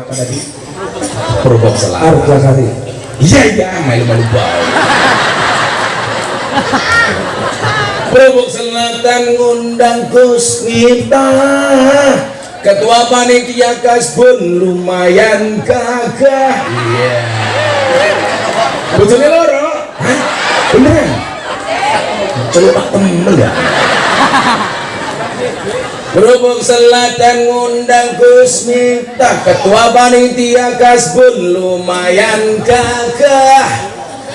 Apa tadi? Kerupuk selatan. Arjasari. Iya, malu-malu bau. Kerupuk selatan ngundang Gus Miftah, ketua panitia kasbon lumayan gagah. Iya. Bojone loro? Hah? Beneran? Coba temen ya. Kerupuk selatan ngundang Gus Miftah, ketua panitia kasbon lumayan gagah.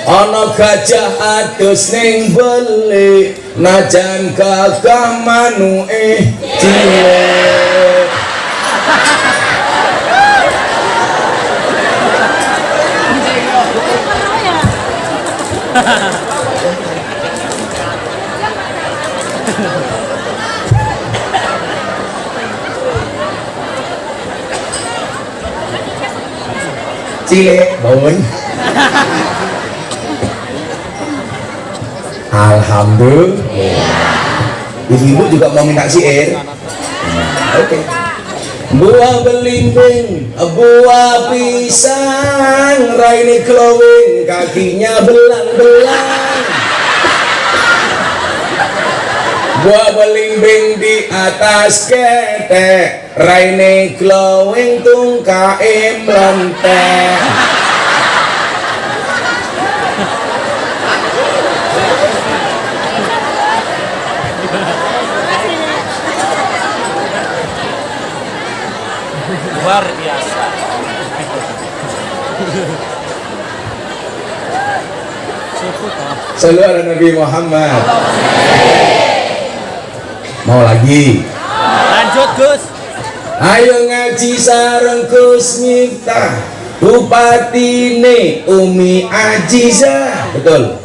Ana gajah adus ning beli, najan gagah manuke cilik. Cilik, Bun. Alhamdulillah. Ibu juga mau minta syair. Oke. Buah belimbing, buah pisang, raine glowing, kakinya belang-belang. Buah belimbing di atas ketek, raine glowing tungkae mlentek. Luar biasa. Sallu ala Nabi Muhammad. Mau lagi? Lanjut Gus. Ayo ngaji sareng Gus Miftah, Bupatine Umi Ajizah. Betul?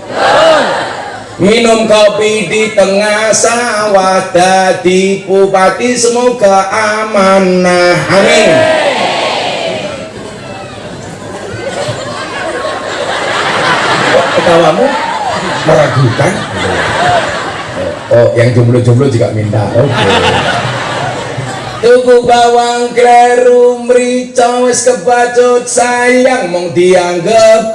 Minum kopi di tengah sawah, dadi bupati semoga amanah. Amin. Ketawamu meragukan. Oh, yang jomblo-jomblo juga minta. Oke. Tuku bawang kleru mrica wis kebacut sayang mong dianggep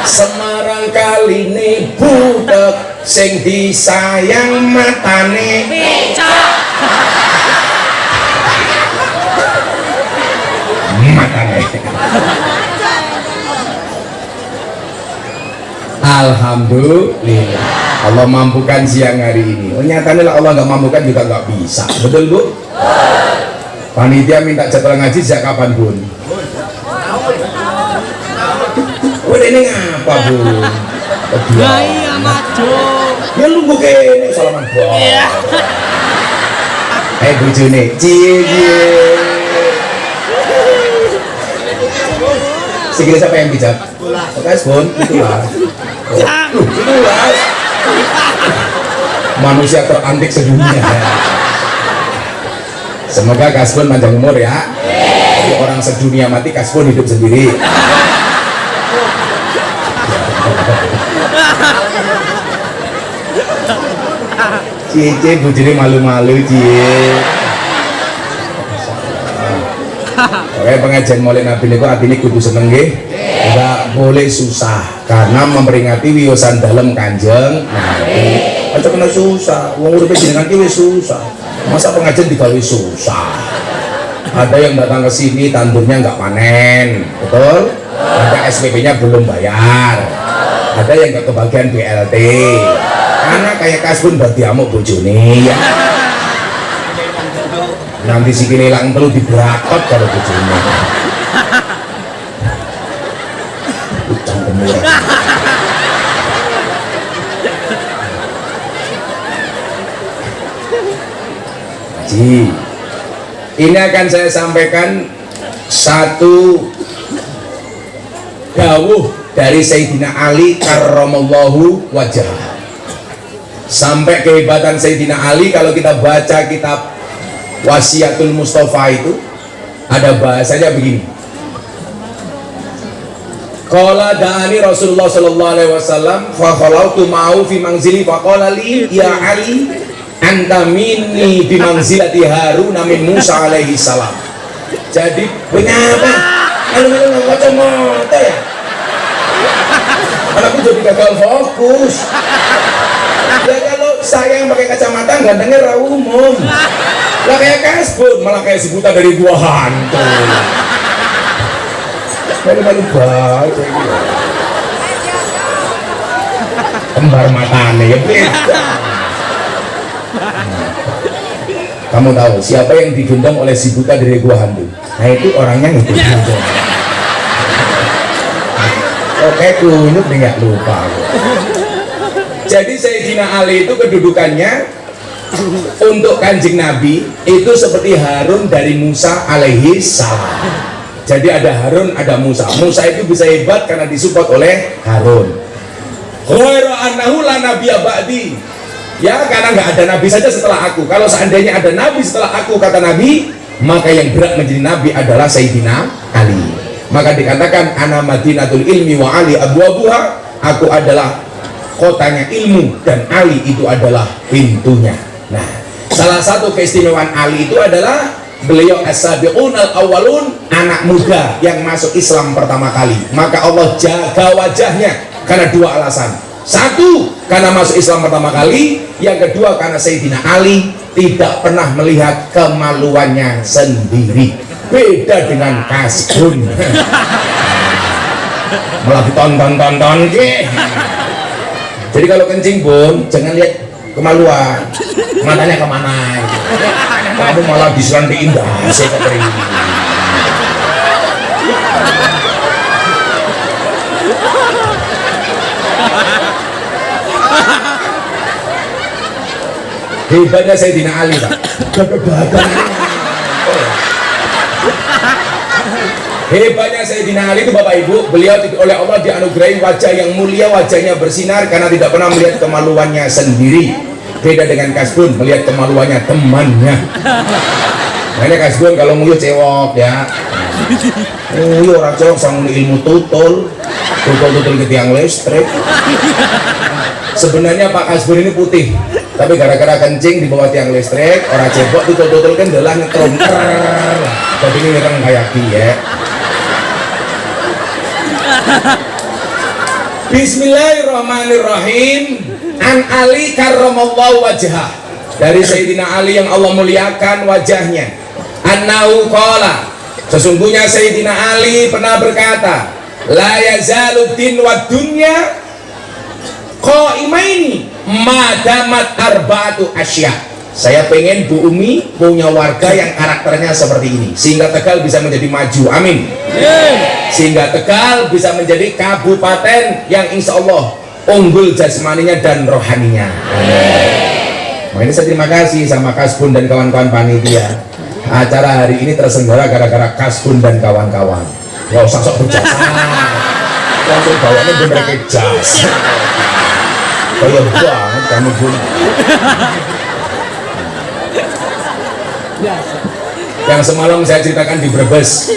Semarang kaline butek sing disayang matane matane. Alhamdulillah Allah mampukan siang hari ini. Oh, nyatanya lah Allah nggak mampukan juga nggak bisa. Betul Bu? Panitia minta jadwal ngaji sejak kapan Bun? Oh, ini ngapa Bun? Iya maju. Ya lu buke salaman bos. Iya. Bojone cie. Segini siapa yang bijak? Guys Bun, itulah. Itulah. Manusia terantik sedunia. Semoga Kasbon panjang umur ya. Jadi orang sedunia mati, Kasbon hidup sendiri. Cie, bujine malu-malu cie. Oke, pengajian Maulid Nabi niku artine kudu seneng nggih. Enggak boleh susah karena memperingati wiyosan dalem Kanjeng Nabi. Aja kena susah, wong uripe jenengan ki wis susah. Masa pengajian digawe susah? Ada yang datang ke sini tandurnya nggak panen, betul? Ada SPP-nya belum bayar. Ada yang nggak kebagian BLT. Karena kayak Kasbon berarti amuk bojone ya. Nanti si kini lang perlu diberakot kalau bojone. Ucang kemurah. Ji, ini akan saya sampaikan satu dawuh dari Sayyidina Ali karramallahu wajah. Sampai kehebatan Sayyidina Ali kalau kita baca kitab Wasiatul Mustafa itu ada bahasanya begini. Qala da'ani Rasulullah sallallahu alaihi wasallam fa khalautu ma'u fi manzili fa qala li ya Ali anta minni bimanzilati Harun min Musa alaihi salam. Jadi kenapa kalau nggak kacamata ya anakku jadi gagal fokus. Ya kalau saya yang pakai kacamata gantengnya ra umum lah kayak kasbon, malah kayak sebutan dari gua hantu. Malu-malu banget gitu. Kembar matanya ya beda. Kamu tahu siapa yang digendong oleh si buta dari gua hantu? Nah itu orangnya ngikut gendong. Oke kunyuk nih nggak lupa. Jadi Sayyidina Ali itu kedudukannya untuk Kanjeng Nabi itu seperti Harun dari Musa alaihi salam. Jadi ada Harun, ada Musa. Musa itu bisa hebat karena disupport oleh Harun. Ghairu annahu la nabiyya ba'di. Ya karena nggak ada nabi saja setelah aku. Kalau seandainya ada nabi setelah aku, kata Nabi, maka yang berhak menjadi nabi adalah Sayyidina Ali. Maka dikatakan ana madinatul ilmi wa Ali abwabuha. Aku adalah kotanya ilmu dan Ali itu adalah pintunya. Nah, salah satu keistimewaan Ali itu adalah beliau as-sabiqun al-awwalun, anak muda yang masuk Islam pertama kali. Maka Allah jaga wajahnya karena dua alasan. Satu, karena masuk Islam pertama kali. Yang kedua, karena Sayyidina Ali tidak pernah melihat kemaluannya sendiri. Beda dengan Kasbun. Malah ditonton-tonton ke. Jadi kalau kencing Bun, jangan lihat kemaluan, matanya kemana gitu. Kamu malah diselandiin dasi ke ini. Hebatnya Sayyidina Ali Pak. Hebatnya Sayyidina Ali itu Bapak Ibu, beliau oleh Allah dianugerahi wajah yang mulia, wajahnya bersinar karena tidak pernah melihat kemaluannya sendiri. Beda dengan Kasbun, melihat kemaluannya temannya. Makanya Kasbun kalau nguyuh cewek ya. Nguyuh orang cewek sang ilmu tutul ke tiang listrik. Sebenarnya Pak Kasbun ini putih, tapi gara-gara kencing di bawah tiang listrik, orang cebok tutul kan adalah nyetrum. Jadi ini kan kayak ya. Bismillahirrahmanirrahim. An Ali karramallahu wajhah. Dari Sayyidina Ali yang Allah muliakan wajahnya. Annahu qala, sesungguhnya Sayyidina Ali pernah berkata, la yazalud din wad dunya qaimaini madamat arba'atu asya. Saya pengen Bu Umi punya warga yang karakternya seperti ini, sehingga Tegal bisa menjadi maju, amin. Sehingga Tegal bisa menjadi kabupaten yang insya Allah unggul jasmaninya dan rohaninya. Makanya saya terima kasih sama Kasbun dan kawan-kawan panitia. Acara hari ini terselenggara gara-gara Kasbun dan kawan-kawan. Gak usah sok berjasa, langsung bawaannya bener ke jas. Kayak banget kamu Bun. Yang semalam saya ceritakan di Brebes,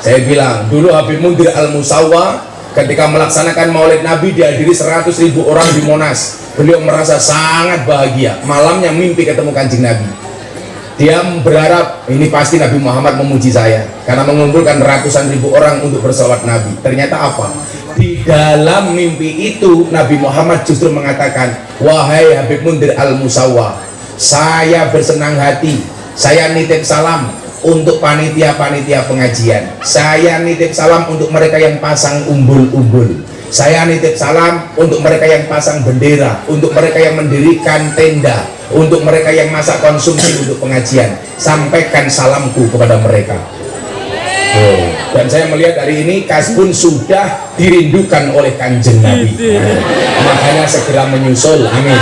saya bilang dulu Habib Mundir Al-Musawwa ketika melaksanakan Maulid Nabi dihadiri 100.000 orang di Monas. Beliau merasa sangat bahagia. Malamnya mimpi ketemu Kanjeng Nabi. Dia berharap ini pasti Nabi Muhammad memuji saya karena mengumpulkan ratusan ribu orang untuk bersalawat Nabi. Ternyata apa? Di dalam mimpi itu Nabi Muhammad justru mengatakan, wahai Habib Mundir Al-Musawwa, saya bersenang hati, saya nitip salam untuk panitia-panitia pengajian, saya nitip salam untuk mereka yang pasang umbul-umbul, saya nitip salam untuk mereka yang pasang bendera, untuk mereka yang mendirikan tenda, untuk mereka yang masak konsumsi untuk pengajian. Sampaikan salamku kepada mereka. Dan saya melihat hari ini Kasbun sudah dirindukan oleh Kanjeng Nabi. Makanya segera menyusul, amin.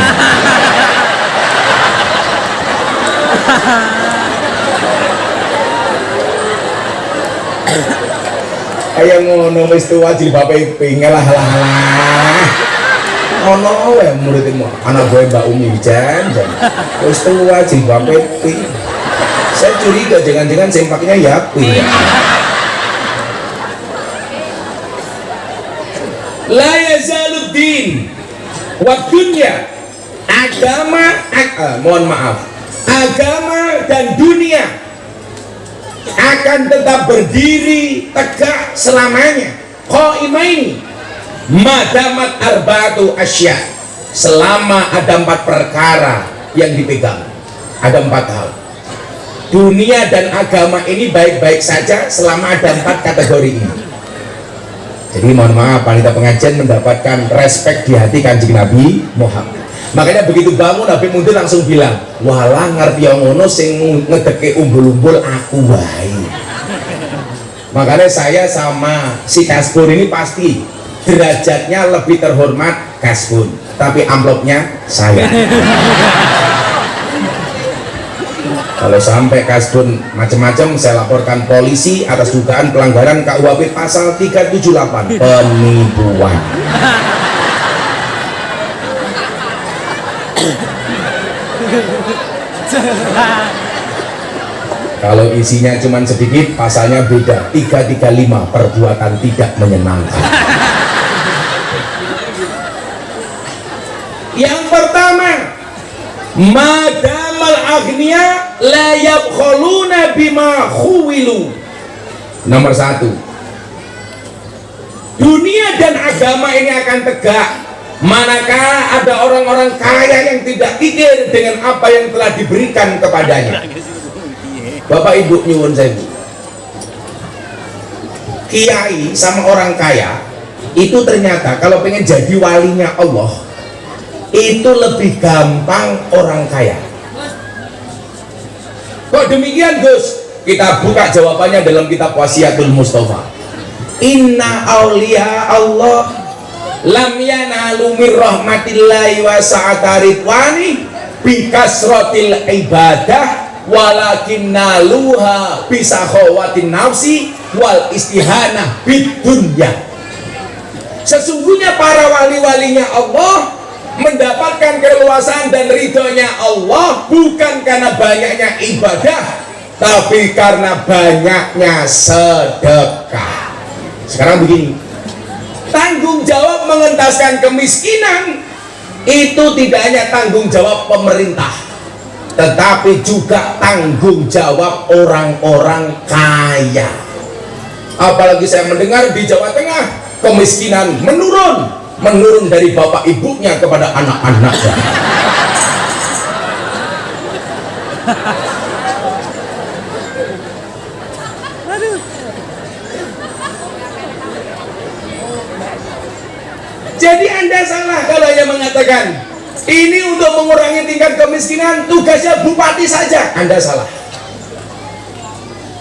Ayo ngono wis tuwa jilbabe pingel lah. Ono wae muridmu, anak gue Mbak Umi jan. Wis tuwa jilbabe ping. Saya curiga jangan-jangan sempaknya ya ping. La yazaluddin wa dunya agama dan dunia akan tetap berdiri tegak selamanya. Qaimaini madamat arba'atu asya, selama ada 4 perkara yang dipegang. Ada 4 hal. Dunia dan agama ini baik-baik saja selama ada 4 kategori ini. Jadi mohon maaf, panitia pengajian mendapatkan respek di hati Kanjeng Nabi Muhammad. Makanya begitu bangun Nabi mundur langsung bilang, walah ngerti yang ngono sing ngedeke umbul-umbul aku wae. Makanya saya sama si Kasbun ini pasti derajatnya lebih terhormat Kasbun, tapi amplopnya saya. Kalau sampai Kasbun macam-macam, saya laporkan polisi atas dugaan pelanggaran KUHP pasal 378 penipuan. Kalau isinya cuma sedikit, pasalnya beda. 335 perbuatan tidak menyenangkan. Yang pertama, madamal agniya la yabkhuluna bima khuwilu. Nomor 1, dunia dan agama ini akan tegak manakala ada orang-orang kaya yang tidak kikir dengan apa yang telah diberikan kepadanya. Bapak Ibu nyuwun sewu, kiai sama orang kaya itu ternyata kalau pengen jadi walinya Allah itu lebih gampang orang kaya. Kok demikian Gus? Kita buka jawabannya dalam kitab Wasiatul Mustafa. Inna awliya Allah lam yanalu min rahmatillahi wa sa'ata ridwani bi kasratil ibadah walakin naluha bi sakhawatin nafsi wal istihanah bid dunya. Sesungguhnya para wali-walinya Allah mendapatkan keluasan dan ridhonya Allah bukan karena banyaknya ibadah, tapi karena banyaknya sedekah. Sekarang begini, tanggung jawab mengentaskan kemiskinan itu tidak hanya tanggung jawab pemerintah, tetapi juga tanggung jawab orang-orang kaya. Apalagi saya mendengar di Jawa Tengah kemiskinan menurun dari bapak ibunya kepada anak-anaknya. Jadi Anda salah kalau hanya mengatakan ini untuk mengurangi tingkat kemiskinan tugasnya bupati saja. Anda salah.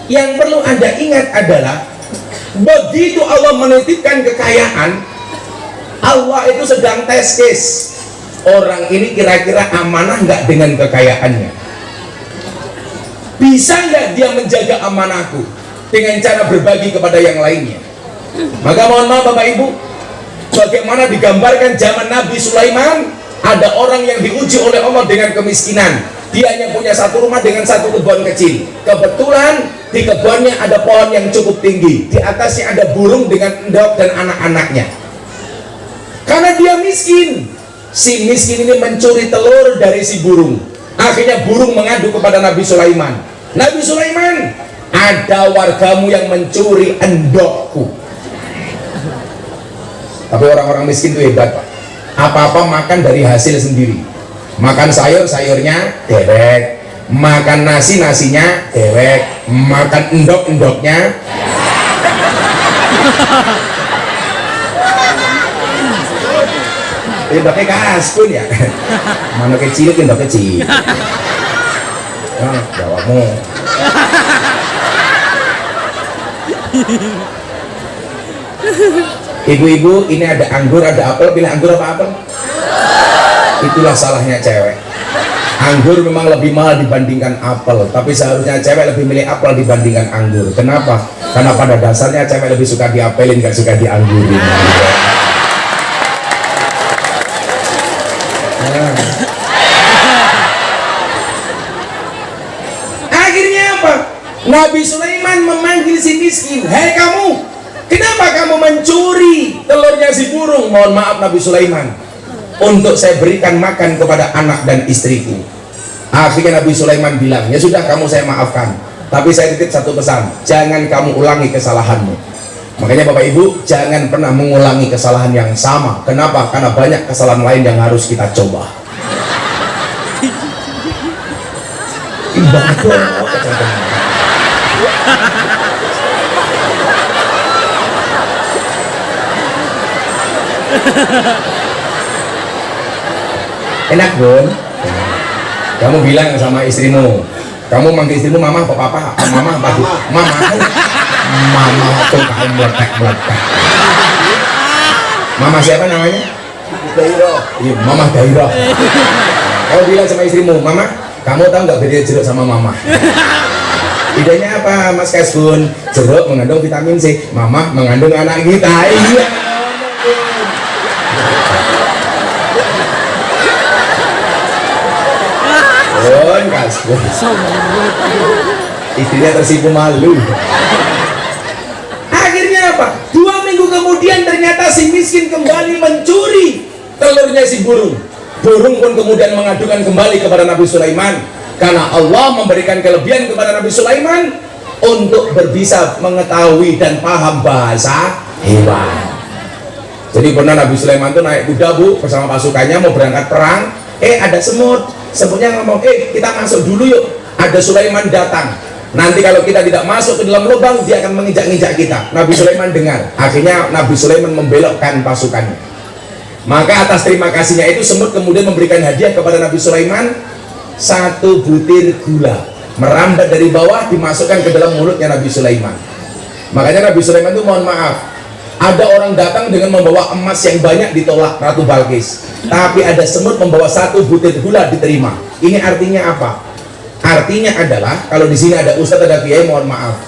Yang perlu Anda ingat adalah begitu Allah menitipkan kekayaan, Allah itu sedang tes case. Orang ini kira-kira amanah nggak dengan kekayaannya? Bisa nggak dia menjaga amanahku dengan cara berbagi kepada yang lainnya? Maka mohon maaf Bapak Ibu, bagaimana digambarkan zaman Nabi Sulaiman, ada orang yang diuji oleh Allah dengan kemiskinan. Dia hanya punya satu rumah dengan satu kebun kecil. Kebetulan di kebunnya ada pohon yang cukup tinggi, di atasnya ada burung dengan endok dan anak-anaknya. Karena dia miskin, si miskin ini mencuri telur dari si burung. Akhirnya burung mengadu kepada Nabi Sulaiman. Nabi Sulaiman, ada wargamu yang mencuri endokku. Tapi orang-orang miskin itu hebat Pak. Apa-apa makan dari hasil sendiri. Makan sayur, sayurnya dewek. Makan nasi, nasinya dewek. Makan endok, endoknya. Endoknya Kasbun ya. Mana kecil, endok kecil. Nah, jawabmu. Ibu-ibu, ini ada anggur, ada apel. Pilih anggur apa apel? Itulah salahnya cewek. Anggur memang lebih mahal dibandingkan apel, tapi seharusnya cewek lebih milih apel dibandingkan anggur. Kenapa? Karena pada dasarnya cewek lebih suka diapelin, gak suka dianggurin. Akhirnya apa? Nabi Sulaiman memanggil si miskin. Hei kamu, kenapa kamu mencuri telurnya si burung? Mohon maaf Nabi Sulaiman, untuk saya berikan makan kepada anak dan istriku. Akhirnya Nabi Sulaiman bilang, ya sudah, kamu saya maafkan, tapi saya titip satu pesan, jangan kamu ulangi kesalahanmu. Makanya Bapak Ibu, jangan pernah mengulangi kesalahan yang sama. Kenapa? Karena banyak kesalahan lain yang harus kita coba. Enak Bun. Kamu bilang sama istrimu, kamu manggil istrimu mama apa papa? Mama apa? Mama tuh kamu meletak. Mama siapa namanya? Dairo. Iya, Mama Dairo. Kau bilang sama istrimu, mama, kamu tahu nggak beda jeruk sama mama? Bedanya apa, Mas Kasbun? Jeruk mengandung vitamin C, mama mengandung anak kita. Iya. Bun, Kasbun. Istrinya tersipu malu. Akhirnya apa? 2 minggu kemudian ternyata si miskin kembali mencuri telurnya si burung. Burung pun kemudian mengadukan kembali kepada Nabi Sulaiman, karena Allah memberikan kelebihan kepada Nabi Sulaiman untuk berbisa mengetahui dan paham bahasa hewan. Jadi pernah Nabi Sulaiman itu naik kuda Bu bersama pasukannya mau berangkat perang. Ada semut. Semutnya ngomong, kita masuk dulu yuk. Ada Sulaiman datang. Nanti kalau kita tidak masuk ke dalam lubang, dia akan menginjak-injak kita. Nabi Sulaiman dengar. Akhirnya Nabi Sulaiman membelokkan pasukannya. Maka atas terima kasihnya itu semut kemudian memberikan hadiah kepada Nabi Sulaiman 1 butir gula. Merambat dari bawah dimasukkan ke dalam mulutnya Nabi Sulaiman. Makanya Nabi Sulaiman itu mohon maaf. Ada orang datang dengan membawa emas yang banyak ditolak Ratu Balkis, tapi ada semut membawa 1 butir gula diterima. Ini artinya apa? Artinya adalah kalau di sini ada ustadz, ada kiai, mohon maaf.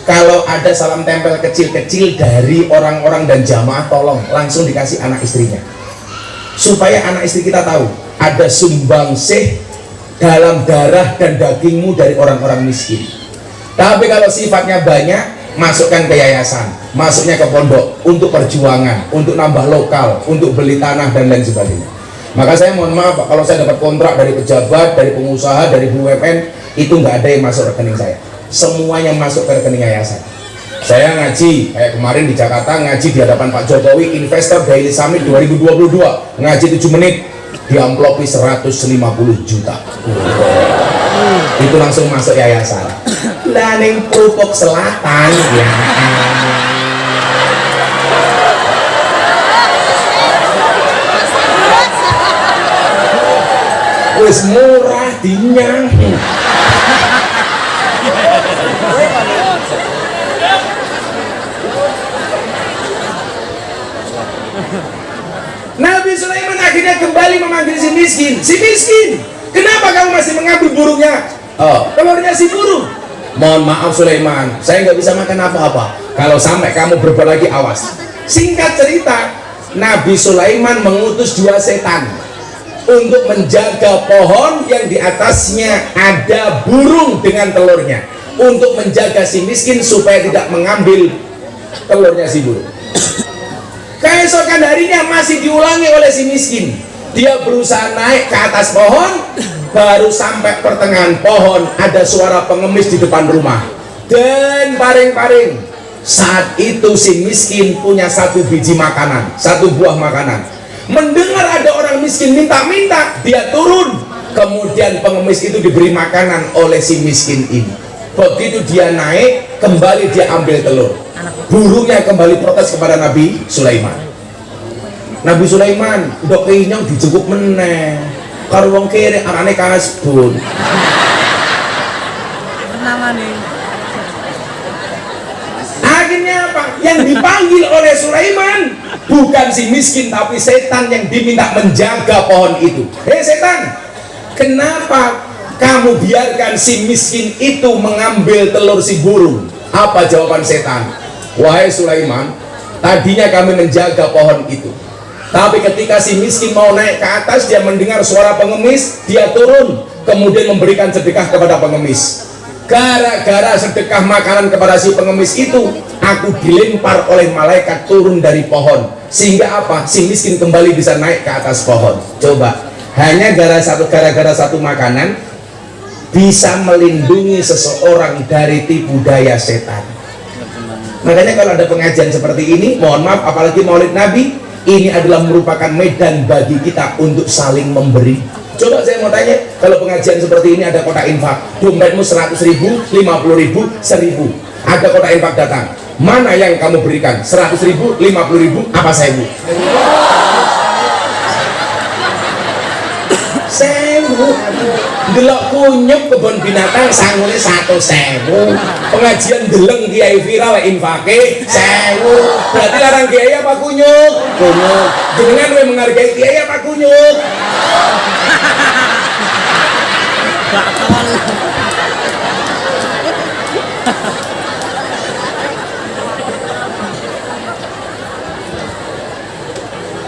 Kalau ada salam tempel kecil-kecil dari orang-orang dan jamaah, tolong langsung dikasih anak istrinya, supaya anak istri kita tahu ada sumbangsih dalam darah dan dagingmu dari orang-orang miskin. Tapi kalau sifatnya banyak, masukkan ke yayasan, masuknya ke pondok untuk perjuangan, untuk nambah lokal, untuk beli tanah dan lain sebagainya. Maka saya mohon maaf Pak, kalau saya dapat kontrak dari pejabat, dari pengusaha, dari BUMN, itu nggak ada yang masuk rekening saya, semuanya masuk ke rekening yayasan. Saya ngaji, kayak kemarin di Jakarta ngaji di hadapan Pak Jokowi, Investor Daily Summit 2022, ngaji 7 menit, diamplopi 150 juta. Itu langsung masuk yayasan. Lah ning Pupuk Selatan ya. Wis murah dinyang. Nabi Sulaiman akhirnya kembali memanggil si miskin. Si miskin, kenapa kamu masih mengambil burungnya? Telurnya si burung. Mohon maaf Sulaiman, saya nggak bisa makan apa-apa. Kalau sampai kamu berbuat lagi, awas. Singkat cerita, Nabi Sulaiman mengutus 2 setan untuk menjaga pohon yang di atasnya ada burung dengan telurnya, untuk menjaga si miskin supaya tidak mengambil telurnya si burung. Keesokan harinya masih diulangi oleh si miskin. Dia berusaha naik ke atas pohon, baru sampai pertengahan pohon ada suara pengemis di depan rumah. Dan paring-paring. Saat itu si miskin punya 1 biji makanan, 1 buah makanan. Mendengar ada orang miskin minta-minta, dia turun. Kemudian pengemis itu diberi makanan oleh si miskin ini. Begitu dia naik, kembali dia ambil telur. Burungnya kembali protes kepada Nabi Sulaiman. Nabi Sulaiman udah kenyang dijenguk meneh karo wong kere arane Kasbun. Akhirnya apa? Yang dipanggil oleh Sulaiman bukan si miskin, tapi setan yang diminta menjaga pohon itu. Hei setan, kenapa kamu biarkan si miskin itu mengambil telur si burung? Apa jawaban setan? Wahai Sulaiman, tadinya kami menjaga pohon itu, tapi ketika si miskin mau naik ke atas, dia mendengar suara pengemis, dia turun, kemudian memberikan sedekah kepada pengemis. Gara-gara sedekah makanan kepada si pengemis itu, aku dilempar oleh malaikat turun dari pohon. sehingga apa? Si miskin kembali bisa naik ke atas pohon. Coba, hanya gara-gara satu makanan bisa melindungi seseorang dari tipu daya setan. Makanya kalau ada pengajian seperti ini, mohon maaf, apalagi Maulid Nabi, ini adalah merupakan medan bagi kita untuk saling memberi. Coba saya mau tanya, kalau pengajian seperti ini ada kotak infak, dompetmu 100.000, 50.000, 1.000, ada kotak infak datang, mana yang kamu berikan? 100.000, 50.000, apa 1.000? 1.000. Delok kunyuk kebun binatang sangune 100.000. Pengajian deleng kiai viral infake 1.000. Berarti larang kiai apa kunyuk? Kunyuk. Jenengan we menghargai kiai apa kunyuk?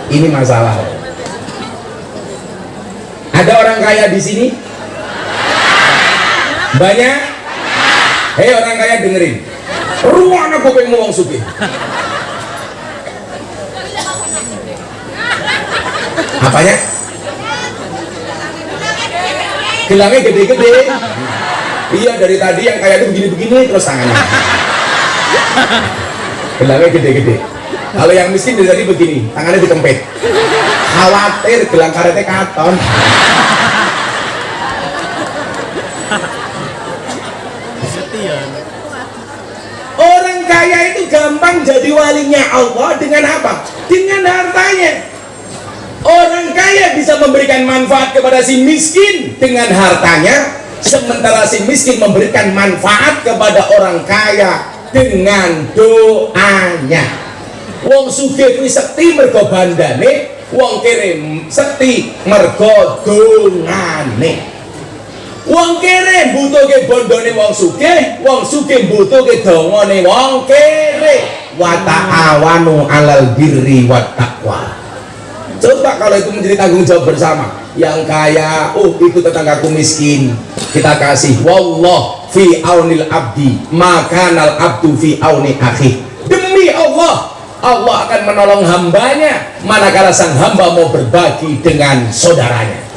Ini masalah. Ada orang kaya di sini? Banyak? Hei orang kaya dengerin. Ruang aku pengen ngomong sugih. Apanya? Gelangnya gede-gede. Iya, dari tadi yang kaya itu begini-begini terus tangannya. Gelangnya gede-gede. Kalau yang miskin dari tadi begini, tangannya dikempit. Khawatir gelang karetnya katon. Orang kaya itu gampang jadi walinya Allah dengan apa? Dengan hartanya. Orang kaya bisa memberikan manfaat kepada si miskin dengan hartanya, sementara si miskin memberikan manfaat kepada orang kaya dengan doanya. Wong sugih kuwi sekti mergo bandane, wong kere sekti mergo dongane. Wong kere mbutuhke bondone wong sugih mbutuhke dongane wong kere. Wa ta'awanu 'alal birri wat taqwa. Coba kalau itu menjadi tanggung jawab bersama. Yang kaya, oh itu tetanggaku miskin, kita kasih. Wallah fi aunil abdi, makanal abdu fi auni akhi. Demi Allah, Allah akan menolong hambanya manakala sang hamba mau berbagi dengan saudaranya.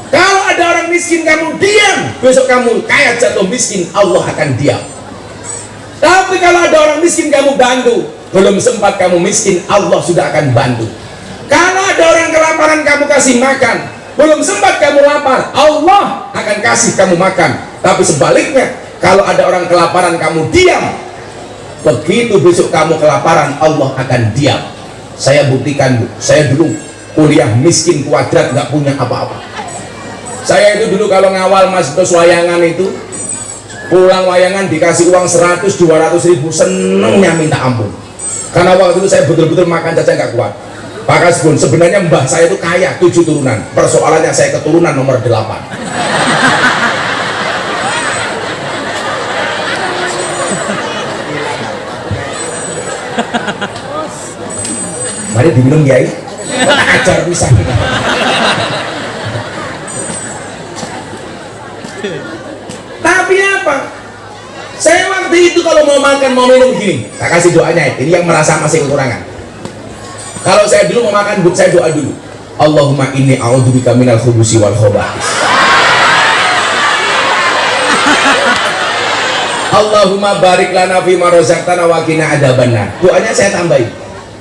Kalau ada orang miskin kamu diam, besok kamu kaya jatuh miskin, Allah akan diam. Tapi kalau ada orang miskin kamu bantu, belum sempat kamu miskin, Allah sudah akan bantu. Kalau ada orang kelaparan kamu kasih makan, belum sempat kamu lapar, Allah akan kasih kamu makan. Tapi sebaliknya, kalau ada orang kelaparan kamu diam, begitu besok kamu kelaparan, Allah akan diam. Saya buktikan, Bu. Saya dulu kuliah miskin kuadrat, nggak punya apa-apa. Saya itu dulu kalau ngawal Mas Dos wayangan itu, pulang wayangan dikasih uang 100-200 ribu, senengnya minta ampun. Karena waktu itu saya betul-betul makan caca nggak kuat. Pak Kasbun, sebenarnya mbah saya itu kaya 7 turunan. Persoalannya saya keturunan nomor 8. Mari diminum Kiai. Tak ajar bisa. Tapi apa? Saya waktu itu kalau mau makan, mau minum gini, tak kasih doanya. Ini yang merasa masih kekurangan. Kalau saya dulu mau makan, saya doa dulu. Allahumma inni a'udzubika minal khubusi wal khaba'is. Allahumma barik lana fima razaqtana wa qina adzabannar. Doanya saya tambahin.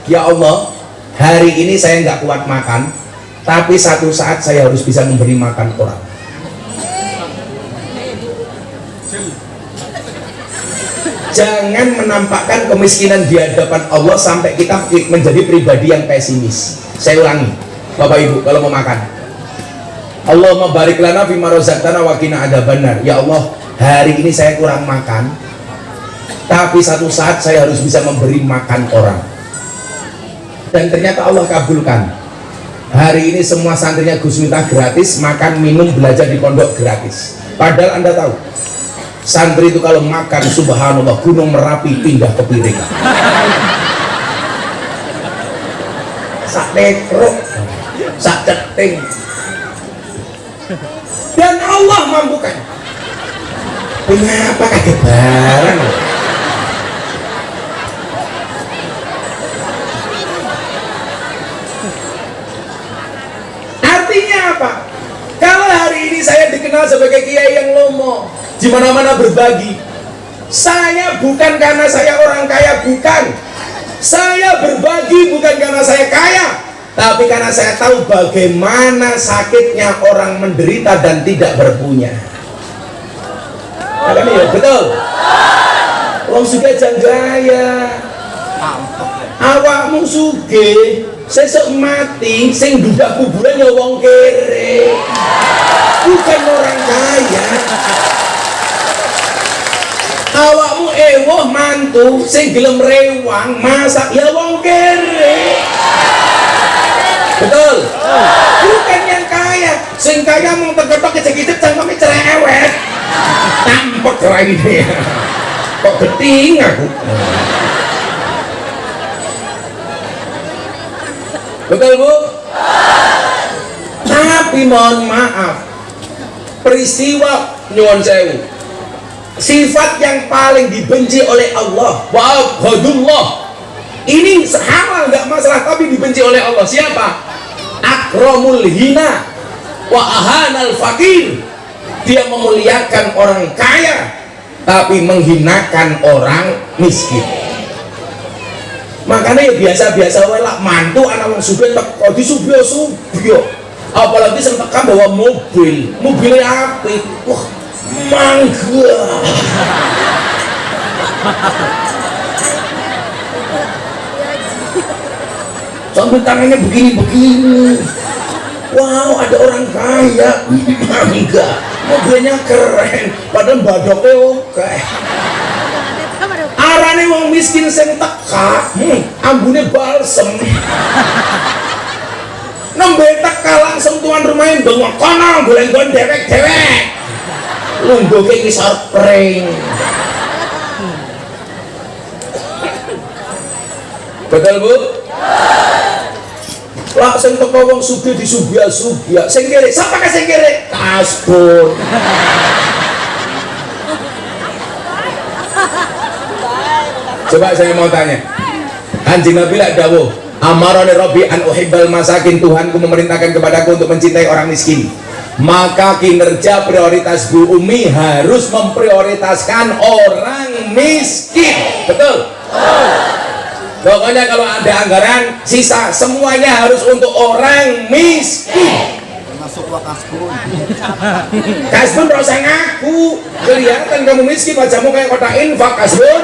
Ya Allah, hari ini saya nggak kuat makan, tapi satu saat saya harus bisa memberi makan orang. Jangan menampakkan kemiskinan di hadapan Allah sampai kita menjadi pribadi yang pesimis. Saya ulangi, Bapak Ibu, kalau mau makan, Allahumma barik lana fima razaqtana wa qina adzabannar. Ya Allah, hari ini saya kurang makan, tapi satu saat saya harus bisa memberi makan orang. Dan ternyata Allah kabulkan. Hari ini semua santrinya Gus Miftah gratis, makan, minum, belajar di pondok gratis. Padahal Anda tahu, santri itu kalau makan, subhanallah, gunung Merapi pindah ke piring. Sak tekruk, sak ceting. Dan Allah mampukan. Kenapa kaget barang? yang lomo, di mana-mana berbagi. Saya bukan karena saya orang kaya, bukan. Saya berbagi bukan karena saya kaya, tapi karena saya tahu bagaimana sakitnya orang menderita dan tidak berpunya. Makanya ya betul. Wong sugih jangan gaya. Awakmu sugih, sesuk mati, sing ndudak kuburan ya wong kere, bukan orang kaya. Awakmu ewoh mantu sing gelem rewang masak ya wong kere. Betul. Bukan yang kaya. Sing kaya mung tegetok kecek-kecek cangkeme cerewet. Tampek raine. Kok geting aku. Betul, Bu? Tapi mohon maaf. Peristiwa nyuwun sewu, sifat yang paling dibenci oleh Allah, wa'abghadullah, ini halal nggak masalah, tapi dibenci oleh Allah. Siapa? Akramul hina wa ahanal fakir. Dia memuliakan orang kaya tapi menghinakan orang miskin. Makanya ya biasa-biasa wae lah mantu anak wong sugih teko disubyo-subyo. Apalagi sing tekan bawa mobilnya apik. Wah, mangga. Sambil tangannya begini-begini. Wow, ada orang kaya. Enggak, mobilnya keren, padahal badoknya oke. Arane wong miskin sing teka, ambune balsem. Nembe teka langsung tuan rumahnya bengok kono golek-golek dewek-dewek. Lungguhke iki surpring. Betul, Bu? Lah sing teko wong sugih disubya-subya. Sing kere, sapa ka sing kere? Kasbon. Coba saya mau tanya. Kanjeng Nabi lak dawuh, amarani rabbi an uhibbal masakin, Tuhanku memerintahkan kepadaku untuk mencintai orang miskin. Maka kinerja prioritas Bu Umi harus memprioritaskan orang miskin. Betul? Pokoknya kalau ada anggaran sisa semuanya harus untuk orang miskin. Masuk Kasbun. Kasbun gak usah ngaku, kelihatan kamu miskin, wajahmu kayak kotak infak. Kasbun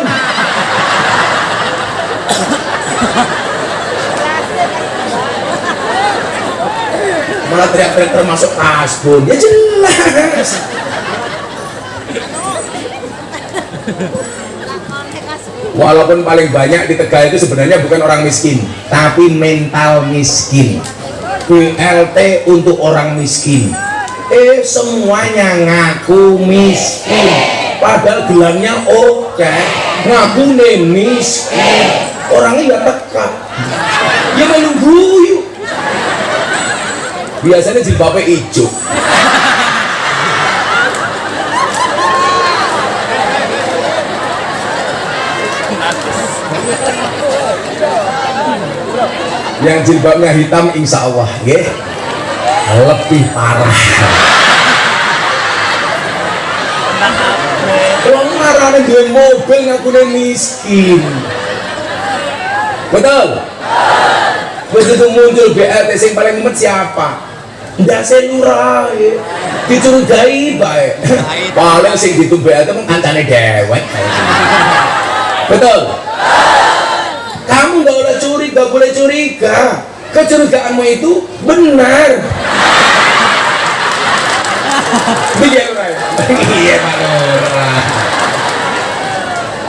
malah teriak-teriak termasuk Kasbun, ya jelas. Walaupun paling banyak di Tegal itu sebenarnya bukan orang miskin, tapi mental miskin. BLT untuk orang miskin. Semuanya ngaku miskin, padahal gelarnya oke, ngaku miskin. Orangnya nggak teka, ya menunggu. Biasanya jilbabnya hijau. Yang jilbabnya hitam insya Allah ya lebih parah. Kalau marahnya dia mobil ngakunya miskin. Betul? Begitu muncul BLT yang paling umet siapa? Nggak selurah ya. Dicurigai baik. Paling sing gitu BLT mengancane dewek. Betul? Kamu nggak boleh curiga, nggak boleh curiga. Kecurigaanmu itu benar. Iya Pak Lurah.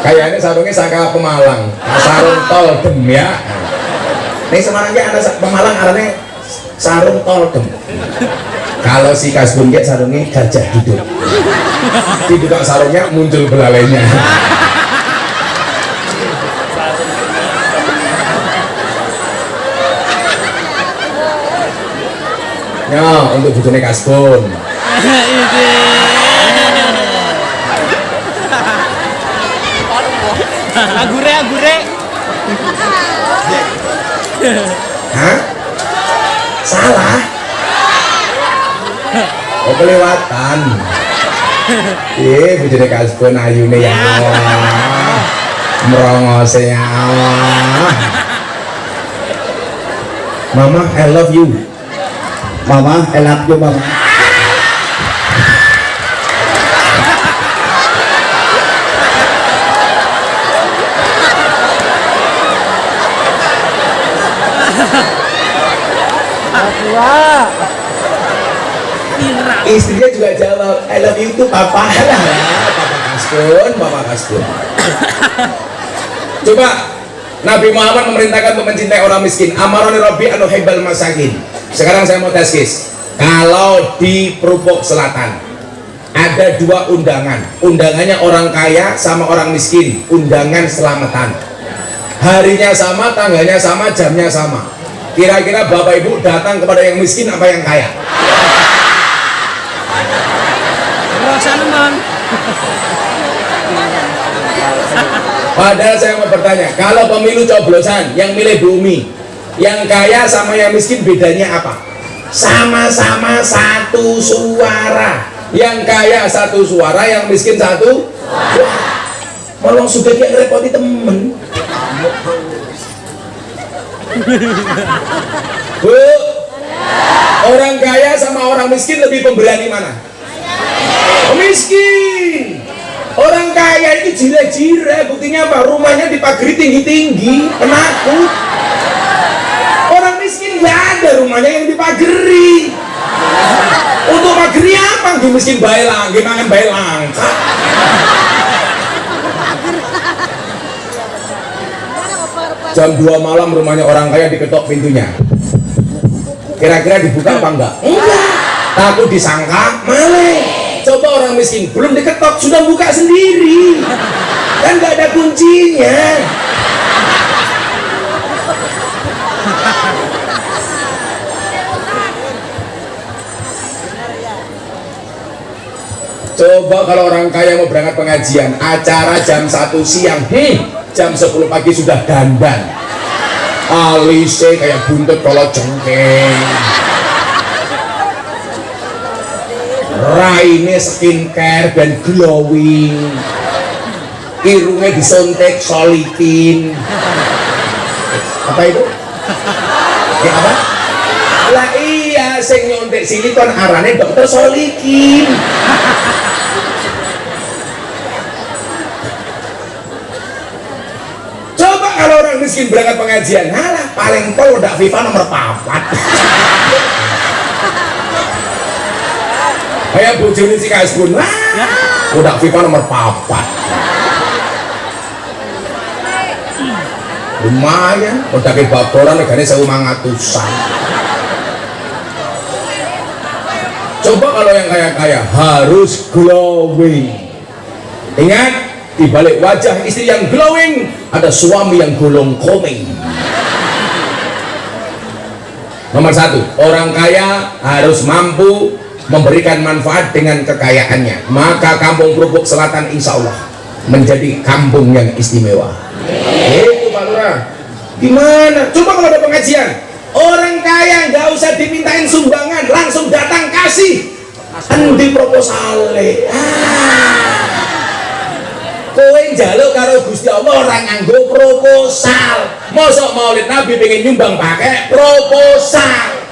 Kayaknya sarungnya saka Pemalang, sarung Toldem ya. Nih Semarangnya ada Pemalang, arahnya sarung Toldem. Kalau si Kasbun dia sarungnya gajah duduk. Dibuka sarungnya muncul belalainya. Ya, untuk bujone Kasbun. Agure. Hah? Salah? Oh kelewatan. bojone kasbon ayune ya Allah. Merongose ya Allah. Mama, I love you. Mama, I love you, mama. Istrinya juga jawab, I love you tuh papa lah. Papa kasbon. Coba Nabi Muhammad memerintahkan untuk mencintai orang miskin. Amaroni Rabbi anu hebal masakin. Sekarang saya mau tes guys. Kalau di Prupok Selatan ada dua undangan. Undangannya orang kaya sama orang miskin. Undangan selamatan. Harinya sama, tanggalnya sama, jamnya sama. Kira-kira bapak ibu datang kepada yang miskin apa yang kaya? Padahal saya mau bertanya, kalau pemilu coblosan yang milih bumi, yang kaya sama yang miskin bedanya apa? Sama-sama satu suara. Yang kaya satu suara, yang miskin satu suara. Malah sudah kayak repoti temen. Bu, orang kaya sama orang miskin lebih pemberani mana? Miskin. Orang kaya itu jira-jira, buktinya apa? Rumahnya dipagari tinggi-tinggi, penakut. Orang miskin nggak ada rumahnya yang dipagari. Untuk pagari apa? Di miskin bailang, gimana bailang? Jam 2 malam rumahnya orang kaya diketok pintunya. Kira-kira dibuka apa enggak? Enggak. Takut disangka maling. Coba orang miskin belum diketok sudah buka sendiri, kan nggak ada kuncinya. Coba kalau orang kaya mau berangkat pengajian, acara jam 1 siang, jam 10 pagi sudah dandan, alisnya kayak buntut kalau jengking, raine skincare dan glowing, irungnya disontek solikin. Apa itu? Ya apa? Lah iya, sing nyontek silikon arane dokter solikin. Coba kalau orang miskin berangkat pengajian, halah paling pol udah FIFA nomor 4. Kayak bojone si kasbon lah, udah FIFA nomor 4. Lumayan, udah ke baboran negara 1.500-an. Coba kalau yang kaya-kaya harus glowing. Ingat, di balik wajah istri yang glowing ada suami yang golong komeng. Nomor 1, orang kaya harus mampu memberikan manfaat dengan kekayaannya, maka kampung Prupok Selatan insya Allah menjadi kampung yang istimewa. Itu Pak Lurah. Gimana? Coba kalau ada pengajian, orang kaya nggak usah dimintain sumbangan, langsung datang kasih. Endi proposale? Kowe njaluk karo Gusti Allah orang nganggo proposal. Mosok Maulid Nabi pengen nyumbang pakai proposal.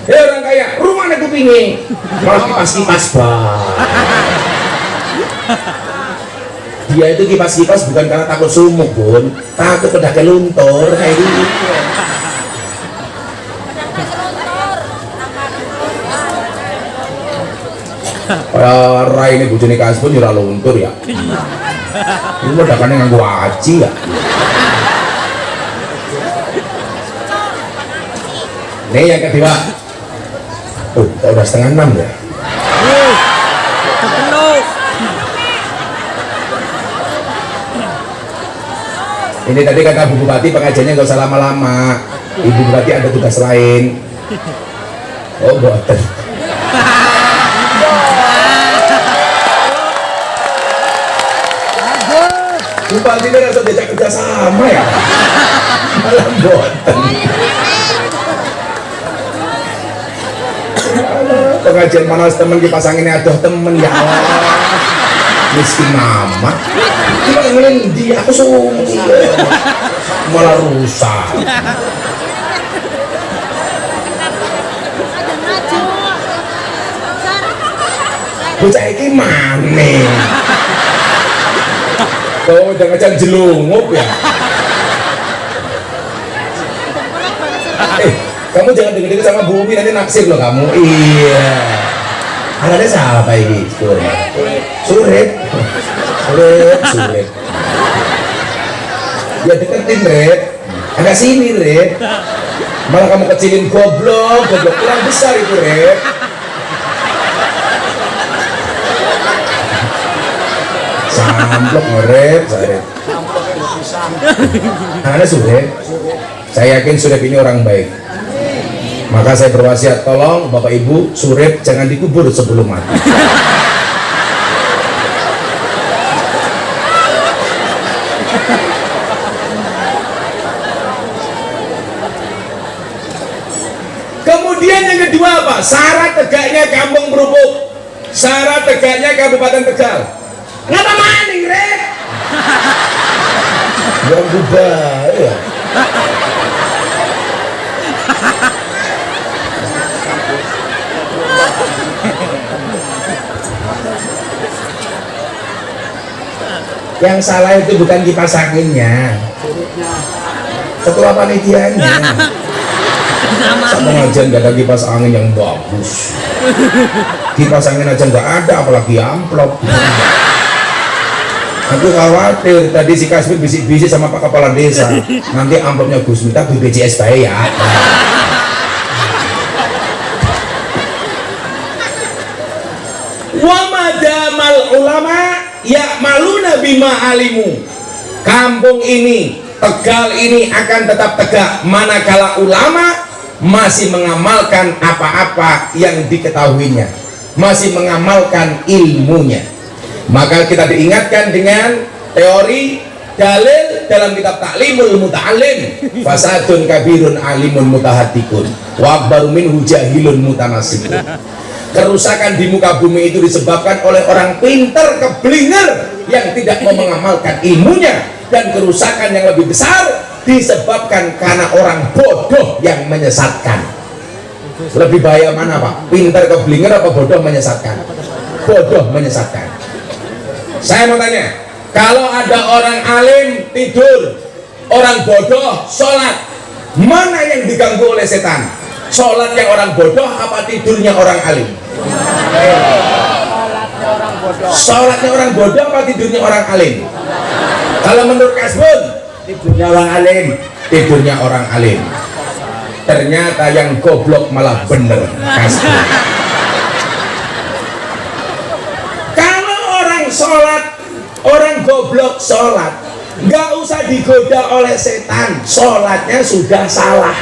Ya orang kaya, rumahnya kupingin malah kipas-kipas dia itu kipas-kipas bukan karena takut sumuk pun, takut pedake luntur kayak gitu. Rai ini bojone kasbon ora luntur ya. Ini medakane nganggo aci ya. Nih yang kedua. Kita udah 5:30 ya. Ini tadi kata Bu Bupati pengajiannya nggak usah lama-lama. Ibu Bupati ada tugas lain. Oh boten. Bupati ini rasa diajak kerja sama ya. Malah boten. pengajian panas temen dipasangin aduh temen ya Allah miskin mama cuma ngendi aku sungguh malah rusak bocah iki maneh oh jangan jelungup ya kamu jangan deket-deket sama bumi nanti naksir loh kamu iya anaknya siapa ini Surip ya deketin Red agak sini Red malah kamu kecilin goblok kurang besar itu Red samplok nge-Red anaknya Surip saya yakin Surip ini orang baik maka saya berwasiat tolong Bapak Ibu Surip jangan dikubur sebelum mati kemudian yang kedua apa? Syarat tegaknya Kampung Kerupuk syarat tegaknya Kabupaten Tegal ngapa maning Rek? yang berubah ya yang salah itu bukan kipas anginnya ketua panitianya sama pengajian gak ada kipas angin yang bagus kipas angin aja nggak ada apalagi amplop aku khawatir tadi si Kasmi bisik-bisik sama Pak Kepala Desa nanti amplopnya Gus minta BPJS baik ya wa madamal ulama ya maluna bima alimu kampung ini Tegal ini akan tetap tegak manakala ulama masih mengamalkan apa-apa yang diketahuinya masih mengamalkan ilmunya maka kita diingatkan dengan teori dalil dalam kitab Ta'limul Muta'alim fasadun kabirun alimun mutahatikun wa akbaru minhu jahilun mutanasikun kerusakan di muka bumi itu disebabkan oleh orang pintar keblinger yang tidak mau mengamalkan ilmunya dan kerusakan yang lebih besar disebabkan karena orang bodoh yang menyesatkan lebih bahaya mana Pak? Pintar keblinger apa bodoh menyesatkan? Bodoh menyesatkan saya mau tanya kalau ada orang alim tidur orang bodoh sholat mana yang diganggu oleh setan? Sholatnya orang bodoh apa tidurnya orang alim? Sholatnya orang bodoh apa tidurnya orang alim? Kalau menurut Kasbun tidurnya orang alim tidurnya orang alim ternyata yang goblok malah bener Kasbun kalau orang sholat orang goblok sholat nggak usah digoda oleh setan sholatnya sudah salah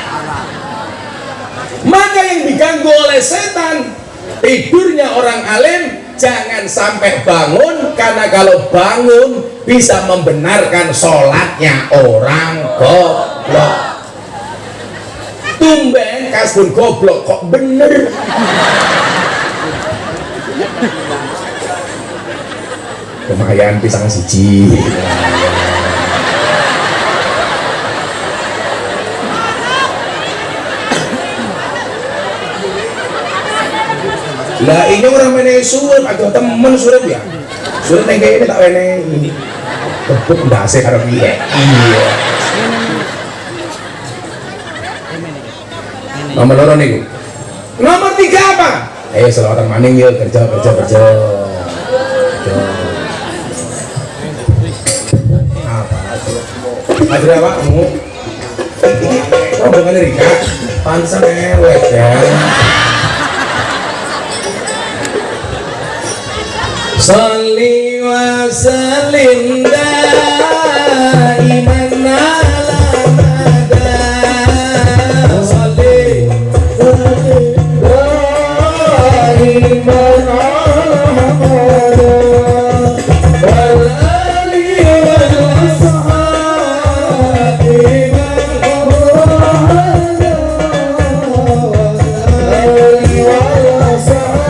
maka yang diganggu oleh setan tidurnya orang alim jangan sampai bangun karena kalau bangun bisa membenarkan sholatnya orang goblok tumben Kasbun goblok kok bener lumayan pisang siji lah ini orang mana suruh atau temen suruh ya suruh yang kayak ini tak ini kebuk ndase karo piye iya nomor loro niku nomor 3 apa ayo selawatan maning yuk kerja apa ada apa kamu oh bukan Rika pantesan elek ya Salli wa sallim daiman ala mada Salli daiman ala mada wal ali wal ashabi wal ali wal ashabi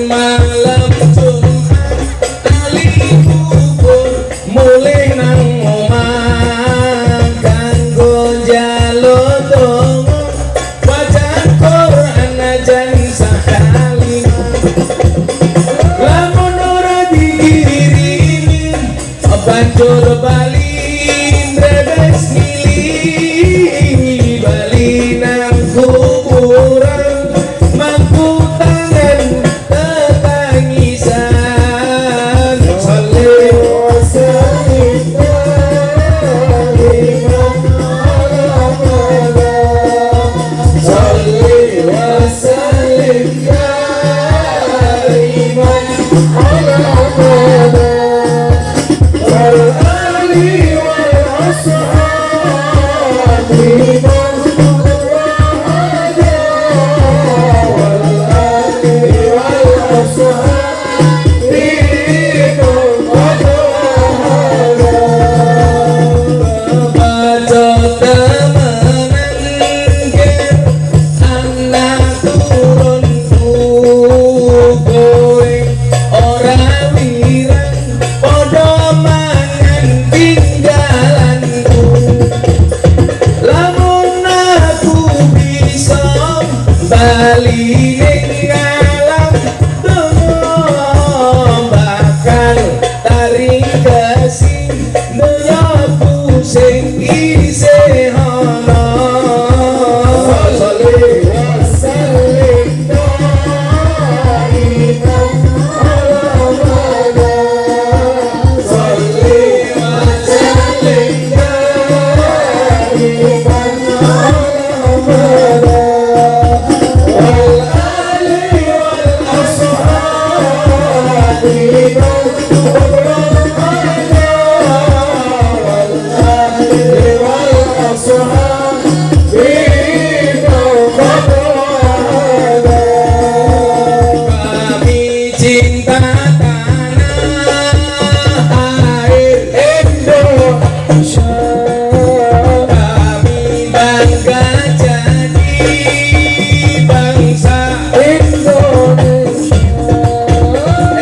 malam Jumat ali kubur mulai nang omah kanggo njaluk donga waca Quran ajan sakali lamun ora dikirini banjur bali ndrebes ngili bali nang kuburan mangku tangan tetangisan salih wa sallim salih wa sallim daiman ala Bali ning alam dono bakal taring kasih nyapu sing isih ana salih wa sallim daiman ala salih wa sallim daiman ala cinta tanah air Indonesia kami bangga jadi bangsa Indonesia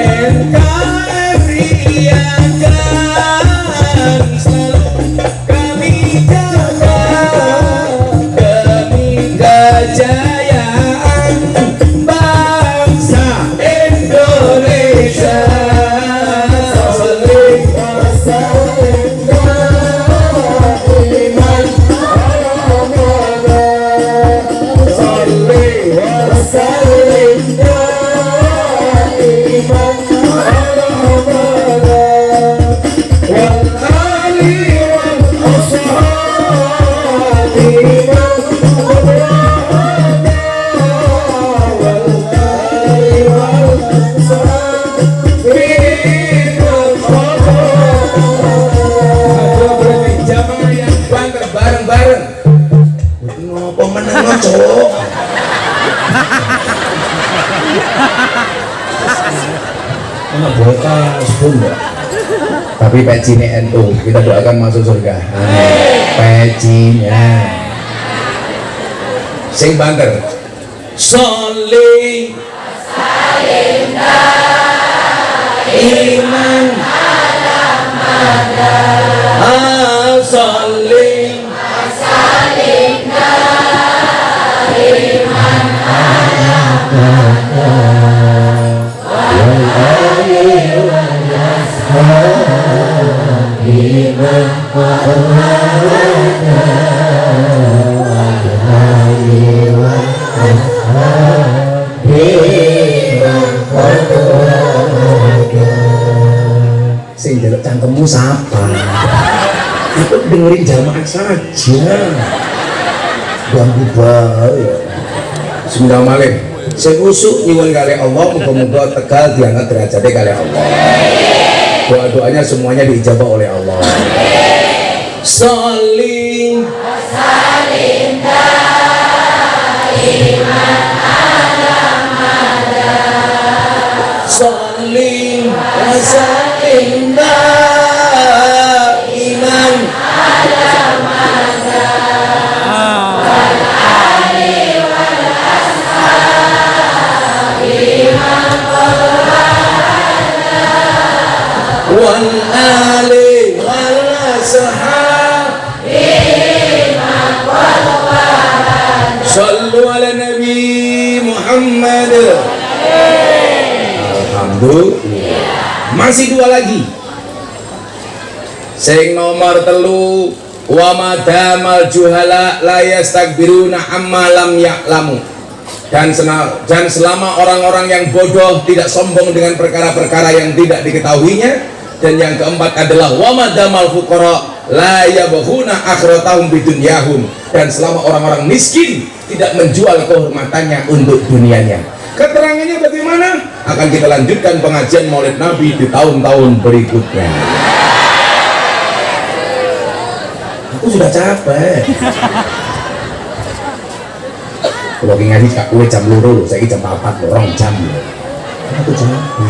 NKRI akan selalu kami jaga demi kejayaan bangsa Indonesia. Salih wa sallim daiman salih wa sallim daiman wal ali wal ashabi bareng-bareng. Ngopo meneng cowok? Mana botas pun ya. Tapi pecinya NU kita doakan masuk surga. Pecinya. Sing banter. Salih iman salih sing jaluk cangkemmu siapa? Aku dengerin jamaah saja. Ganggu bae. Bismillahirrahmanirrahim. Sing usuk nyuwun kali Allah, muga-muga Tegal diangkat derajatnya kali Allah. Doa-doanya semuanya diijabah oleh Allah. Saling saling saling iman Masih dua lagi. Sing nomor telu, wa madamal juhala la yastakbiruna amma lam ya'lamu. Dan selama orang-orang yang bodoh tidak sombong dengan perkara-perkara yang tidak diketahuinya. Dan yang keempat adalah wa madamal fuqara la yabghuna akhratahum bidunyahum. Dan selama orang-orang miskin tidak menjual kehormatannya untuk dunianya. Keterangannya bagaimana? Akan kita lanjutkan pengajian Maulid Nabi di tahun-tahun berikutnya. Aku sudah capek. Kalau ngaji kak gue jam loro, saya jam 4 orang jam. Aku capek.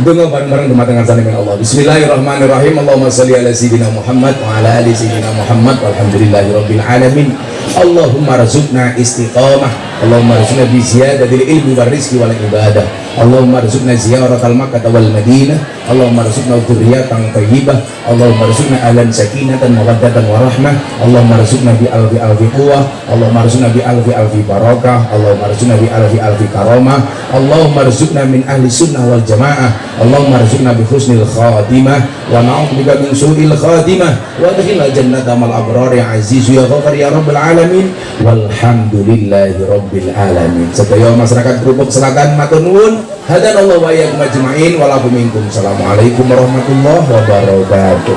Dengar bareng-bareng dengan salam Allah. Bismillahirrahmanirrahim. Allahumma shalli ala sayyidina Muhammad wa ala ali sayyidina Muhammad walhamdulillahirabbil alamin. Allahumma rzuqna istiqamah. Allahumma rzuqna bi ziyadatil ilmi wal rizqi wal ibadah. Allahumma rzuqna ziyaratal Makkah wal Madinah. Allahumma rzuqna dzurriyyatan thayyibah. Allahumma rzuqna ahlan sakinatan mawaddatan warahmah. Allahumma rzuqna bi alfi quwwah. Allahumma rzuqna bi alfi barakah. Allahumma rzuqna bi alfi karamah. Allahumma rzuqna min ahli sunnah wal jamaah. Allahumma rzuqna bi husnil khatimah wa na'udzubika min su'il khatimah wa adkhilna jannata mal abrar ya aziz ya ghafar ya rabbal alamin walhamdulillahi rabbil alamin. Sedaya masyarakat Krupuk Selatan matur nuwun. Hadanallahu wa iyyakum ajmain wa lakum minkum. Assalamualaikum warahmatullahi wabarakatuh.